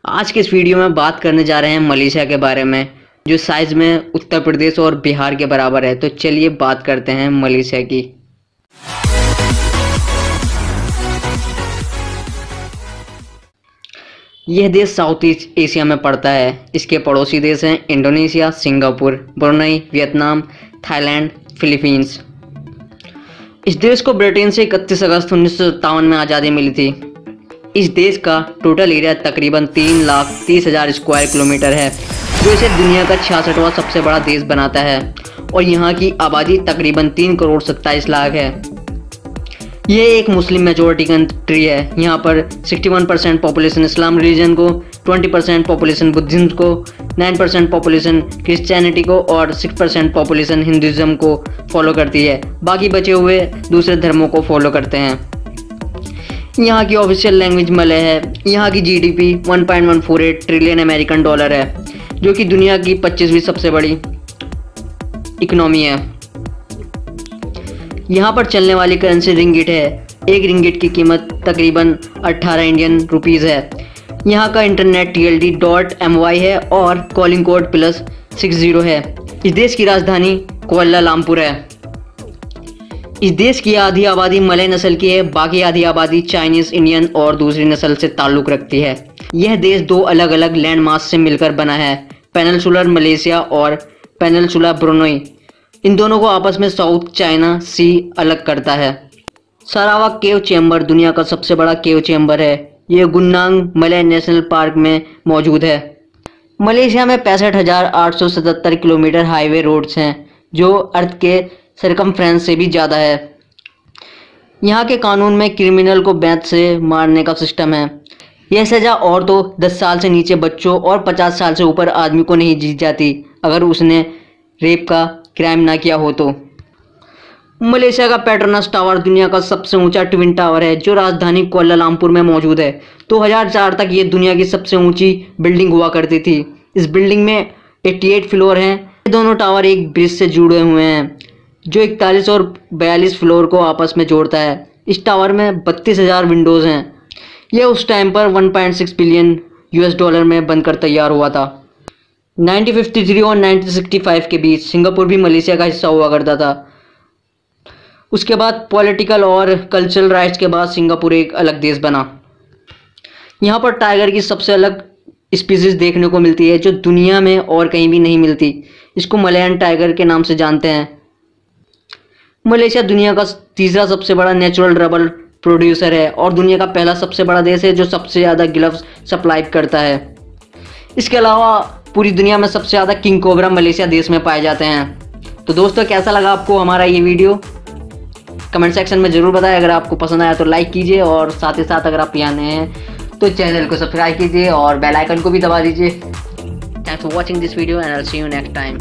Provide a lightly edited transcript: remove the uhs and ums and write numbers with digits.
आज के इस वीडियो में बात करने जा रहे हैं मलेशिया के बारे में, जो साइज में उत्तर प्रदेश और बिहार के बराबर है। तो चलिए बात करते हैं मलेशिया की। यह देश साउथ ईस्ट एशिया में पड़ता है। इसके पड़ोसी देश हैं Indonesia, Singapore, Brunei, Vietnam, Thailand, Philippines. इस देश को ब्रिटेन से 31 अगस्त 1957 में आज़ादी मिली थी। इस देश का टोटल एरिया तकरीबन 3,30,000 स्क्वायर किलोमीटर है, जो इसे दुनिया का 66वां सबसे बड़ा देश बनाता है। और यहाँ की आबादी तकरीबन 3,27,00,000 है। ये एक मुस्लिम मेजोरिटी कंट्री है। यहाँ पर 61% पॉपुलेशन इस्लाम रिलीजन को, 20% पॉपुलेशन बुद्धिज्म को, 9% पॉपुलेशन क्रिश्चियनिटी को और 6% पॉपुलेशन हिंदुज़म को फॉलो करती है। बाकी बचे हुए दूसरे धर्मों को फॉलो करते हैं। यहाँ की ऑफिशियल लैंग्वेज मलय है। यहाँ की जीडीपी 1.148 ट्रिलियन अमेरिकन डॉलर है, जो कि दुनिया की 25वीं सबसे बड़ी इकोनॉमी है। यहाँ पर चलने वाली करेंसी रिंगिट है। एक रिंगिट की कीमत तकरीबन 18 इंडियन रुपीज़ है। यहाँ का इंटरनेट TLD.my है और कॉलिंग कोड +60 है। इस देश की राजधानी कुआलालंपुर है। इस देश की आधी आबादी मलय नस्ल की है, बाकी आधी आबादी चाइनीज़, इंडियन और दूसरी नस्ल से ताल्लुक़ रखती है। यह देश दो अलग अलग लैंड मास से मिलकर बना है, पेनिनसुलर मलेशिया और पेनिनसुला ब्रुनई। इन दोनों को आपस में साउथ चाइना सी अलग करता है। सरावाक केव चैम्बर दुनिया का सबसे बड़ा केव चैम्बर है। ये गुन्नांग मलय नेशनल पार्क में मौजूद है। मलेशिया में 65,877 किलोमीटर हाईवे रोड्स हैं, जो अर्थ के सरकमफ्रेंस से भी ज़्यादा है। यहाँ के कानून में क्रिमिनल को बैंत से मारने का सिस्टम है। यह सज़ा और तो 10 साल से नीचे बच्चों और 50 साल से ऊपर आदमी को नहीं दी जाती, अगर उसने रेप का क्राइम ना किया हो तो। मलेशिया का पेट्रोनस टावर दुनिया का सबसे ऊंचा ट्विन टावर है, जो राजधानी कुआलालंपुर में मौजूद है। 2004 तक ये दुनिया की सबसे ऊंची बिल्डिंग हुआ करती थी। इस बिल्डिंग में 88 फ्लोर हैं। ये दोनों टावर एक ब्रिज से जुड़े हुए हैं, जो 41 और 42 फ्लोर को आपस में जोड़ता है। इस टावर में 32,000 विंडोज़ हैं। यह उस टाइम पर 1.6 बिलियन US डॉलर में बनकर तैयार हुआ था। 1953 और 1965 के बीच सिंगापुर भी मलेशिया का हिस्सा हुआ करता था। उसके बाद पॉलिटिकल और कल्चरल राइट्स के बाद सिंगापुर एक अलग देश बना। यहाँ पर टाइगर की सबसे अलग स्पीसीज देखने को मिलती है, जो दुनिया में और कहीं भी नहीं मिलती। इसको मलयन टाइगर के नाम से जानते हैं। मलेशिया दुनिया का तीसरा सबसे बड़ा नेचुरल रबर प्रोड्यूसर है और दुनिया का पहला सबसे बड़ा देश है जो सबसे ज़्यादा ग्लव्स सप्लाई करता है। इसके अलावा पूरी दुनिया में सबसे ज़्यादा किंग कोबरा मलेशिया देश में पाए जाते हैं। तो दोस्तों, कैसा लगा आपको हमारा ये वीडियो? कमेंट सेक्शन में ज़रूर बताएं। अगर आपको पसंद आया तो लाइक कीजिए और साथ ही साथ अगर आप यहाँ नए हैं तो चैनल को सब्सक्राइब कीजिए और बेल आइकन को भी दबा दीजिए। Thanks for watching this video and I will see you next time.